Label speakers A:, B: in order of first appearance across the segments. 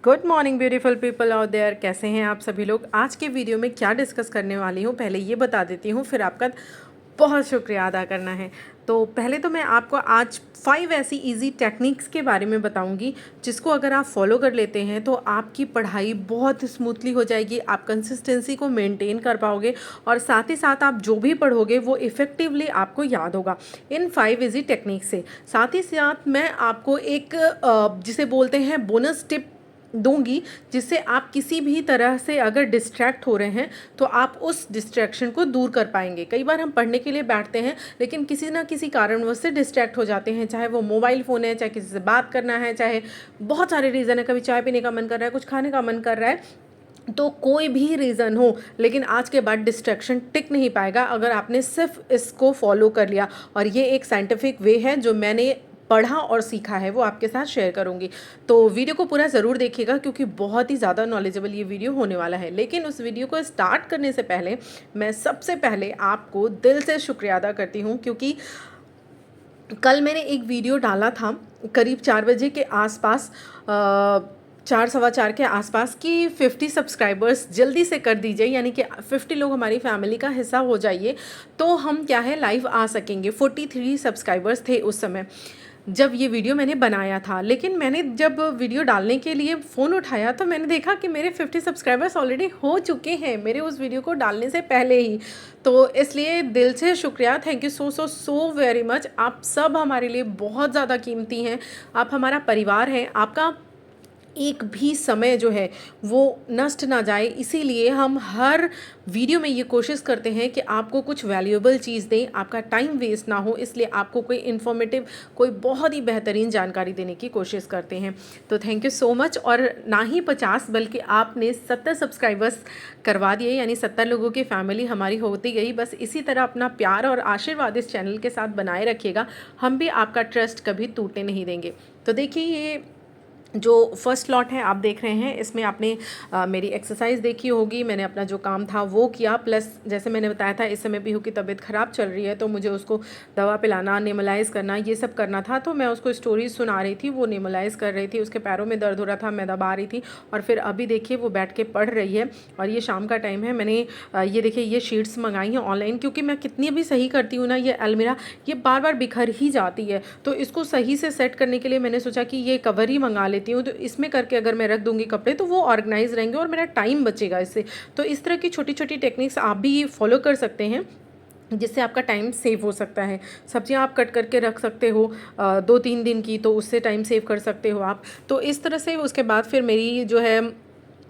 A: Good morning beautiful people out there. कैसे हैं आप सभी लोग। आज के वीडियो में क्या डिस्कस करने वाली हूँ पहले ये बता देती हूँ, फिर आपका बहुत शुक्रिया अदा करना है। तो पहले तो मैं आपको आज 5 ऐसी इजी टेक्निक्स के बारे में बताऊंगी जिसको अगर आप फॉलो कर लेते हैं तो आपकी पढ़ाई बहुत स्मूथली हो जाएगी, आप कंसिस्टेंसी को मेंटेन कर पाओगे और साथ ही साथ आप जो भी पढ़ोगे वो इफ़ेक्टिवली आपको याद होगा इन 5 इजी टेक्निक से। साथ ही साथ मैं आपको एक जिसे बोलते हैं बोनस टिप दूंगी, जिससे आप किसी भी तरह से अगर डिस्ट्रैक्ट हो रहे हैं तो आप उस डिस्ट्रैक्शन को दूर कर पाएंगे। कई बार हम पढ़ने के लिए बैठते हैं लेकिन किसी ना किसी कारणवश से डिस्ट्रैक्ट हो जाते हैं, चाहे वो मोबाइल फ़ोन है, चाहे किसी से बात करना है, चाहे बहुत सारे रीज़न है, कभी चाय पीने का मन कर रहा है, कुछ खाने का मन कर रहा है, तो कोई भी रीज़न हो लेकिन आज के बाद डिस्ट्रैक्शन टिक नहीं पाएगा अगर आपने सिर्फ इसको फॉलो कर लिया। और ये एक साइंटिफिक वे है जो मैंने पढ़ा और सीखा है, वो आपके साथ शेयर करूंगी। तो वीडियो को पूरा ज़रूर देखिएगा क्योंकि बहुत ही ज़्यादा नॉलेजेबल ये वीडियो होने वाला है। लेकिन उस वीडियो को स्टार्ट करने से पहले मैं सबसे पहले आपको दिल से शुक्रिया अदा करती हूँ, क्योंकि कल मैंने एक वीडियो डाला था करीब 4 बजे के आसपास, 4 सवा 4 के आसपास कि 50 सब्सक्राइबर्स जल्दी से कर दीजिए, यानी कि 50 लोग हमारी फैमिली का हिस्सा हो जाइए तो हम क्या है लाइव आ सकेंगे। 43 सब्सक्राइबर्स थे उस समय जब ये वीडियो मैंने बनाया था। लेकिन मैंने जब वीडियो डालने के लिए फ़ोन उठाया तो मैंने देखा कि मेरे 50 सब्सक्राइबर्स ऑलरेडी हो चुके हैं मेरे उस वीडियो को डालने से पहले ही। तो इसलिए दिल से शुक्रिया, thank you so so so very much. आप सब हमारे लिए बहुत ज़्यादा कीमती हैं, आप हमारा परिवार हैं, आपका एक भी समय जो है वो नष्ट ना जाए, इसीलिए हम हर वीडियो में ये कोशिश करते हैं कि आपको कुछ वैल्यूएबल चीज़ दें, आपका टाइम वेस्ट ना हो, इसलिए आपको कोई इन्फॉर्मेटिव कोई बहुत ही बेहतरीन जानकारी देने की कोशिश करते हैं। तो थैंक यू सो मच। और ना ही 50 बल्कि आपने 70 सब्सक्राइबर्स करवा दिए, यानी 70 लोगों की फैमिली हमारी होती गई। बस इसी तरह अपना प्यार और आशीर्वाद इस चैनल के साथ बनाए रखिएगा, हम भी आपका ट्रस्ट कभी टूटने नहीं देंगे। तो देखिए, ये जो फर्स्ट लॉट है आप देख रहे हैं, इसमें आपने मेरी एक्सरसाइज देखी होगी, मैंने अपना जो काम था वो किया, प्लस जैसे मैंने बताया था इस समय पीहू की तबीयत ख़राब चल रही है तो मुझे उसको दवा पिलाना, नेमलाइज़ करना, ये सब करना था। तो मैं उसको स्टोरीज सुना रही थी, वो नेमलाइज़ कर रही थी, उसके पैरों में दर्द हो रहा था, मैं दबा रही थी। और फिर अभी देखिए वो बैठ के पढ़ रही है और ये शाम का टाइम है। मैंने ये देखिए ये शीट्स मंगाई हैं ऑनलाइन, क्योंकि मैं कितनी भी सही करती हूँ ना, ये अलमीरा ये बार बार बिखर ही जाती है, तो इसको सही से सेट करने के लिए मैंने सोचा कि ये कवर ही मंगा लेती हूँ। तो इसमें करके अगर मैं रख दूंगी कपड़े तो वो ऑर्गेनाइज रहेंगे और मेरा टाइम बचेगा इससे। तो इस तरह की छोटी छोटी टेक्निक्स आप भी फॉलो कर सकते हैं जिससे आपका टाइम सेव हो सकता है। सब्जियां आप कट करके रख सकते हो 2-3 दिन की, तो उससे टाइम सेव कर सकते हो आप। तो इस तरह से उसके बाद फिर मेरी जो है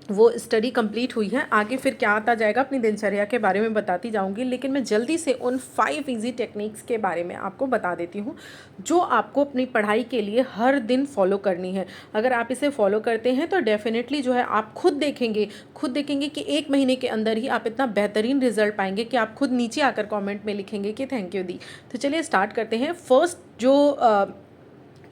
A: वो स्टडी कंप्लीट हुई है। आगे फिर क्या आता जाएगा अपनी दिनचर्या के बारे में बताती जाऊंगी, लेकिन मैं जल्दी से उन 5 इजी टेक्निक्स के बारे में आपको बता देती हूँ जो आपको अपनी पढ़ाई के लिए हर दिन फॉलो करनी है। अगर आप इसे फॉलो करते हैं तो डेफिनेटली जो है आप खुद देखेंगे कि 1 महीने के अंदर ही आप इतना बेहतरीन रिजल्ट पाएंगे कि आप खुद नीचे आकर कॉमेंट में लिखेंगे कि थैंक यू दी। तो चलिए स्टार्ट करते हैं। फर्स्ट जो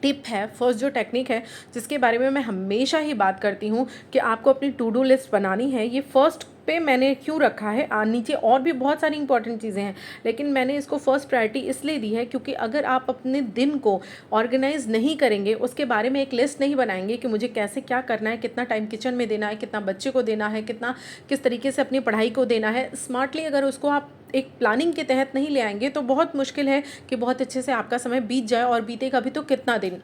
A: टिप है, फर्स्ट जो टेक्निक है जिसके बारे में मैं हमेशा ही बात करती हूँ कि आपको अपनी टू डू लिस्ट बनानी है। ये फर्स्ट पे मैंने क्यों रखा है, नीचे और भी बहुत सारी इंपॉर्टेंट चीज़ें हैं लेकिन मैंने इसको फर्स्ट प्रायोरिटी इसलिए दी है क्योंकि अगर आप अपने दिन को ऑर्गेनाइज नहीं करेंगे, उसके बारे में एक लिस्ट नहीं बनाएंगे कि मुझे कैसे क्या करना है, कितना टाइम किचन में देना है, कितना बच्चे को देना है, कितना किस तरीके से अपनी पढ़ाई को देना है स्मार्टली, अगर उसको आप एक प्लानिंग के तहत नहीं ले आएंगे तो बहुत मुश्किल है कि बहुत अच्छे से आपका समय बीत जाए। और बीतेगा भी तो कितना दिन,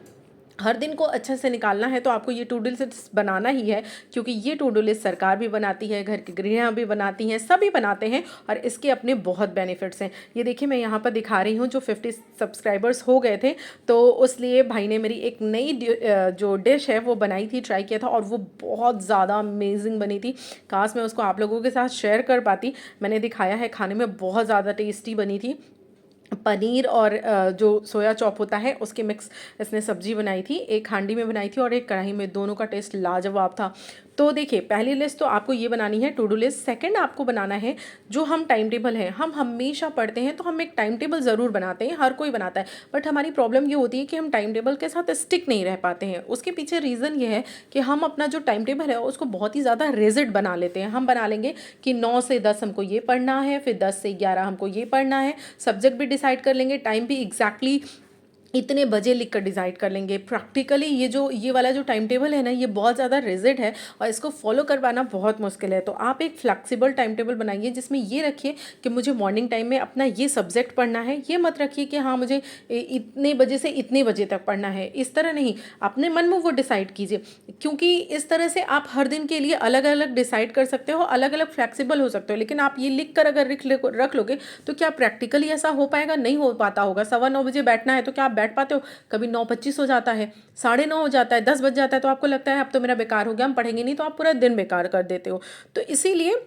A: हर दिन को अच्छे से निकालना है तो आपको ये टू डू लिस्ट बनाना ही है, क्योंकि ये टू डू लिस्ट सरकार भी बनाती है, घर की गृहिणियाँ भी बनाती हैं, सभी बनाते हैं और इसके अपने बहुत बेनिफिट्स हैं। ये देखिए मैं यहाँ पर दिखा रही हूँ जो 50 सब्सक्राइबर्स हो गए थे तो उसलिए भाई ने मेरी एक नई जो डिश है वो बनाई थी, ट्राई किया था और वो बहुत ज़्यादा अमेजिंग बनी थी। काश मैं उसको आप लोगों के साथ शेयर कर पाती। मैंने दिखाया है, खाने में बहुत ज़्यादा टेस्टी बनी थी। पनीर और जो सोया चॉप होता है उसके मिक्स इसने सब्जी बनाई थी, एक हांडी में बनाई थी और एक कढ़ाई में, दोनों का टेस्ट लाजवाब था। तो देखिए पहली लिस्ट तो आपको ये बनानी है टू डू लिस्ट। सेकंड आपको बनाना है जो हम टाइम टेबल है, हम हमेशा पढ़ते हैं तो हम एक टाइम टेबल ज़रूर बनाते हैं, हर कोई बनाता है, बट हमारी प्रॉब्लम ये होती है कि हम टाइम टेबल के साथ स्टिक नहीं रह पाते हैं। उसके पीछे रीज़न ये है कि हम अपना जो टाइम टेबल है उसको बहुत ही ज़्यादा रिजिड बना लेते हैं। हम बना लेंगे कि 9 से 10 हमको ये पढ़ना है, फिर 10 से 11 हमको ये पढ़ना है, सब्जेक्ट भी डिसाइड कर लेंगे, टाइम भी एग्जैक्टली इतने बजे लिख कर डिसाइड कर लेंगे। प्रैक्टिकली ये वाला जो टाइम टेबल है ना, ये बहुत ज़्यादा रिजिड है और इसको फॉलो कर पाना बहुत मुश्किल है। तो आप एक फ्लेक्सिबल टाइम टेबल बनाइए जिसमें ये रखिए कि मुझे मॉर्निंग टाइम में अपना ये सब्जेक्ट पढ़ना है। ये मत रखिए कि हाँ मुझे इतने बजे से इतने बजे तक पढ़ना है, इस तरह नहीं। अपने मन में वो डिसाइड कीजिए, क्योंकि इस तरह से आप हर दिन के लिए अलग अलग डिसाइड कर सकते हो, अलग अलग फ्लेक्सिबल हो सकते हो। लेकिन आप ये लिख कर अगर रख लोगे तो क्या प्रैक्टिकली ऐसा हो पाएगा? नहीं हो पाता होगा। 9:15 बजे बैठना है तो क्या आप बैठ पाते हो? कभी 9:25 हो जाता है, 9:30 हो जाता है, 10 बज जाता है, तो आपको लगता है अब तो मेरा बेकार हो गया, हम पढ़ेंगे नहीं, तो आप पूरा दिन बेकार कर देते हो। तो इसीलिए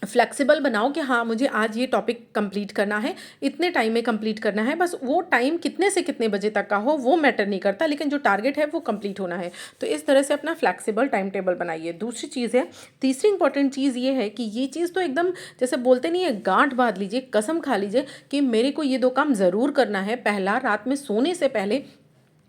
A: फ्लेक्सिबल बनाओ कि हाँ मुझे आज ये टॉपिक कंप्लीट करना है, इतने टाइम में कंप्लीट करना है। बस वो टाइम कितने से कितने बजे तक का हो वो मैटर नहीं करता, लेकिन जो टारगेट है वो कंप्लीट होना है। तो इस तरह से अपना फ्लेक्सिबल टाइम टेबल बनाइए। दूसरी चीज़ है, तीसरी इंपॉर्टेंट चीज़ ये है कि ये चीज़ तो एकदम जैसे बोलते नहीं है, गांठ बांध लीजिए, कसम खा लीजिए कि मेरे को ये 2 काम ज़रूर करना है। पहला, रात में सोने से पहले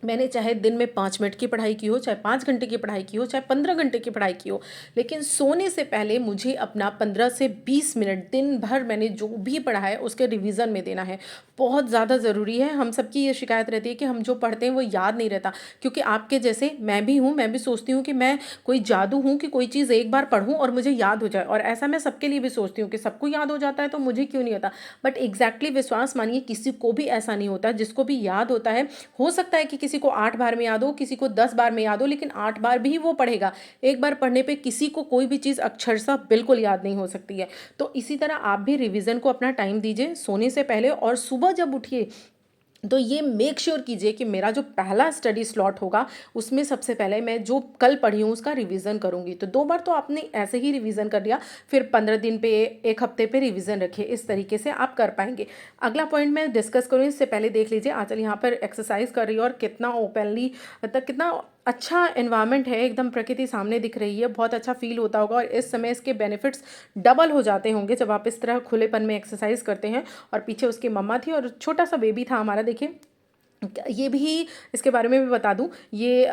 A: मैंने चाहे दिन में 5 मिनट की पढ़ाई की हो, चाहे 5 घंटे की पढ़ाई की हो, चाहे 15 घंटे की पढ़ाई की हो, लेकिन सोने से पहले मुझे अपना 15 से 20 मिनट दिन भर मैंने जो भी पढ़ा है उसके रिवीजन में देना है। बहुत ज़्यादा ज़रूरी है। हम सबकी ये शिकायत रहती है कि हम जो पढ़ते हैं वो याद नहीं रहता, क्योंकि आपके जैसे मैं भी हूँ, मैं भी सोचती हूँ कि मैं कोई जादू हूँ कि कोई चीज़ एक बार पढ़ूँ और मुझे याद हो जाए, और ऐसा मैं सबके लिए भी सोचती हूँ कि सबको याद हो जाता है तो मुझे क्यों नहीं होता। बट एग्जैक्टली विश्वास मानिए, किसी को भी ऐसा नहीं होता। जिसको भी याद होता है, हो सकता है कि किसी को 8 बार में याद हो, किसी को 10 बार में याद हो, लेकिन 8 बार भी वो पढ़ेगा। एक बार पढ़ने पे किसी को कोई भी चीज़ अक्षरशः बिल्कुल याद नहीं हो सकती है। तो इसी तरह आप भी रिवीजन को अपना टाइम दीजिए सोने से पहले, और सुबह जब उठिए तो ये मेक श्योर कीजिए कि मेरा जो पहला स्टडी स्लॉट होगा उसमें सबसे पहले मैं जो कल पढ़ी हूँ उसका रिवीजन करूँगी। तो 2 बार तो आपने ऐसे ही रिवीजन कर लिया, फिर 15 दिन पे, एक हफ्ते पे रिवीजन रखिए। इस तरीके से आप कर पाएंगे। अगला पॉइंट मैं डिस्कस करूँ इससे पहले देख लीजिए आंचल यहाँ पर एक्सरसाइज कर रही है, और कितना ओपनली, मतलब कितना अच्छा एनवायरनमेंट है, एकदम प्रकृति सामने दिख रही है, बहुत अच्छा फील होता होगा। और इस समय इसके बेनिफिट्स डबल हो जाते होंगे जब आप इस तरह खुलेपन में एक्सरसाइज करते हैं। और पीछे उसकी मम्मा थी और छोटा सा बेबी था हमारा, देखिए। ये भी, इसके बारे में भी बता दूं, ये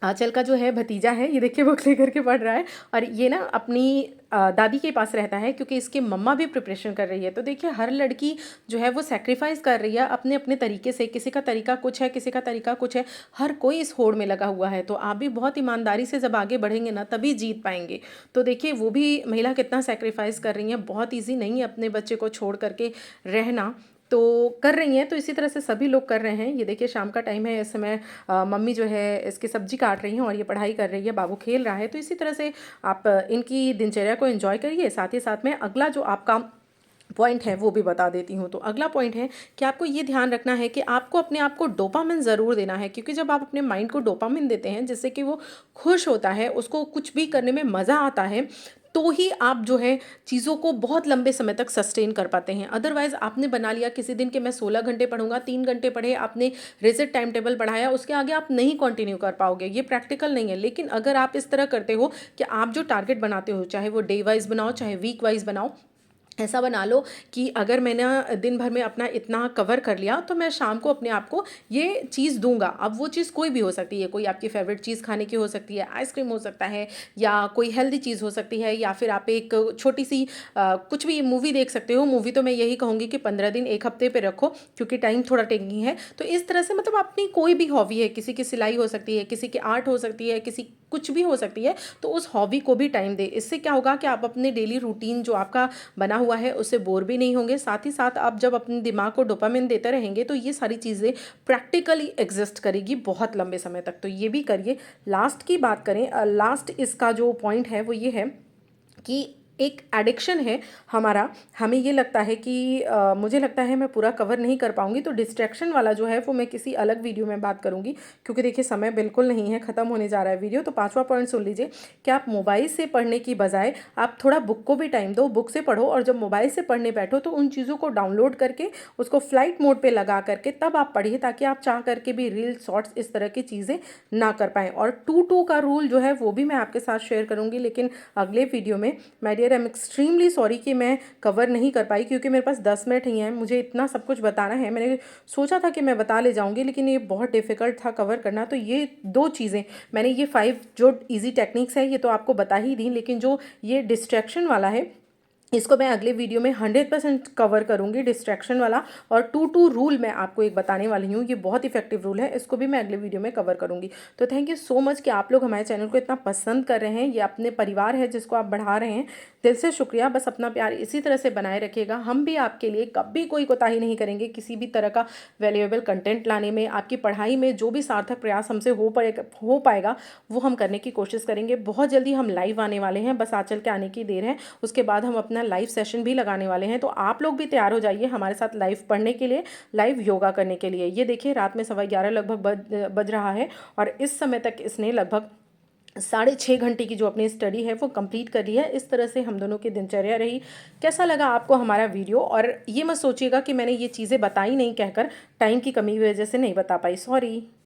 A: आंचल का जो है भतीजा है, ये देखिए बुक लेकर के पढ़ रहा है, और ये ना अपनी दादी के पास रहता है, क्योंकि इसकी मम्मा भी प्रिपरेशन कर रही है। तो देखिए हर लड़की जो है वो सेक्रीफाइस कर रही है अपने अपने तरीके से। किसी का तरीका कुछ है, किसी का तरीका कुछ है, हर कोई इस होड़ में लगा हुआ है। तो आप भी बहुत ईमानदारी से जब आगे बढ़ेंगे ना, तभी जीत पाएंगे। तो देखिए वो भी महिला कितना सेक्रीफाइस कर रही है। बहुत ईजी नहीं है अपने बच्चे को छोड़ करके रहना, तो कर रही हैं। तो इसी तरह से सभी लोग कर रहे हैं। ये देखिए शाम का टाइम है, इस समय मम्मी जो है इसकी सब्जी काट रही हैं और ये पढ़ाई कर रही है, बाबू खेल रहा है। तो इसी तरह से आप इनकी दिनचर्या को एंजॉय करिए। साथ ही साथ में अगला जो आपका पॉइंट है वो भी बता देती हूँ। तो अगला पॉइंट है कि आपको ये ध्यान रखना है कि आपको अपने आप को डोपामिन ज़रूर देना है, क्योंकि जब आप अपने माइंड को डोपामिन देते हैं जिससे कि वो खुश होता है, उसको कुछ भी करने में मज़ा आता है, तो ही आप जो है चीज़ों को बहुत लंबे समय तक सस्टेन कर पाते हैं। अदरवाइज़ आपने बना लिया किसी दिन कि मैं 16 घंटे पढ़ूंगा, 3 घंटे पढ़े, आपने रिजिड टाइम टेबल बढ़ाया, उसके आगे आप नहीं कंटिन्यू कर पाओगे। ये प्रैक्टिकल नहीं है। लेकिन अगर आप इस तरह करते हो कि आप जो टारगेट बनाते हो, चाहे वो डे वाइज बनाओ चाहे वीक वाइज बनाओ, ऐसा बना लो कि अगर मैंने दिन भर में अपना इतना कवर कर लिया तो मैं शाम को अपने आप को ये चीज़ दूंगा। अब वो चीज़ कोई भी हो सकती है, कोई आपकी फेवरेट चीज़ खाने की हो सकती है, आइसक्रीम हो सकता है, या कोई हेल्दी चीज़ हो सकती है, या फिर आप एक छोटी सी कुछ भी मूवी देख सकते हो। मूवी तो मैं यही कहूँगी कि 15 दिन, एक हफ्ते पे रखो, क्योंकि टाइम थोड़ा टेकिंग है। तो इस तरह से मतलब अपनी कोई भी हॉबी है, किसी की सिलाई हो सकती है, किसी की आर्ट हो सकती है, किसी कुछ भी हो सकती है, तो उस हॉबी को भी टाइम दे। इससे क्या होगा कि आप अपने डेली रूटीन जो आपका बना हुआ है उससे बोर भी नहीं होंगे। साथ ही साथ आप जब अपने दिमाग को डोपामिन देते रहेंगे तो ये सारी चीज़ें प्रैक्टिकली एग्जिस्ट करेगी बहुत लंबे समय तक। तो ये भी करिए। लास्ट की बात करें, लास्ट इसका जो पॉइंट है वो ये है कि एक एडिक्शन है हमारा। हमें ये लगता है कि मुझे लगता है मैं पूरा कवर नहीं कर पाऊंगी, तो डिस्ट्रैक्शन वाला जो है वो मैं किसी अलग वीडियो में बात करूंगी, क्योंकि देखिए समय बिल्कुल नहीं है, ख़त्म होने जा रहा है वीडियो। तो 5वां पॉइंट सुन लीजिए कि आप मोबाइल से पढ़ने की बजाय आप थोड़ा बुक को भी टाइम दो, बुक से पढ़ो, और जब मोबाइल से पढ़ने बैठो तो उन चीज़ों को डाउनलोड करके उसको फ्लाइट मोड पर लगा करके तब आप पढ़िए, ताकि आप चाह करके भी रील, शॉर्ट्स, इस तरह की चीज़ें ना कर पाएँ। और 2-2 का रूल जो है वो भी मैं आपके साथ शेयर करूँगी, लेकिन अगले वीडियो में। My dear, I am extremely sorry कि मैं कवर नहीं कर पाई, क्योंकि मेरे पास 10 मिनट ही हैं, मुझे इतना सब कुछ बताना है। मैंने सोचा था कि मैं बता ले जाऊंगी, लेकिन ये बहुत डिफ़िकल्ट था कवर करना। तो ये 2 चीज़ें मैंने, ये 5 जो इजी टेक्निक्स है ये तो आपको बता ही दी, लेकिन जो ये डिस्ट्रैक्शन वाला है इसको मैं अगले वीडियो में 100% कवर करूँगी डिस्ट्रैक्शन वाला। और 2-2 रूल मैं आपको एक बताने वाली हूँ, ये बहुत इफेक्टिव रूल है, इसको भी मैं अगले वीडियो में कवर करूँगी। तो थैंक यू सो मच कि आप लोग हमारे चैनल को इतना पसंद कर रहे हैं, ये अपने परिवार है जिसको आप बढ़ा रहे हैं, दिल से शुक्रिया। बस अपना प्यार इसी तरह से बनाए रखिएगा, हम भी आपके लिए कभी कोई कोताही नहीं करेंगे किसी भी तरह का वैल्यूएबल कंटेंट लाने में। आपकी पढ़ाई में जो भी सार्थक प्रयास हमसे हो पाएगा वो हम करने की कोशिश करेंगे। बहुत जल्दी हम लाइव आने वाले हैं, बस आचल के आने की देर है। उसके बाद हम अपना लाइव सेशन भी लगाने वाले हैं, तो आप लोग भी तैयार हो जाइए हमारे साथ लाइव पढ़ने के लिए, लाइव योगा करने के लिए। ये देखिए रात में 11:15 लगभग बज रहा है और इस समय तक इसने लगभग 6.5 घंटे की जो अपनी स्टडी है वो कंप्लीट कर ली है। इस तरह से हम दोनों की दिनचर्या रही। कैसा लगा आपको हमारा वीडियो? और ये मत सोचिएगा कि मैंने ये चीज़ें बताई नहीं कहकर, टाइम की कमी की वजह से नहीं बता पाई, सॉरी।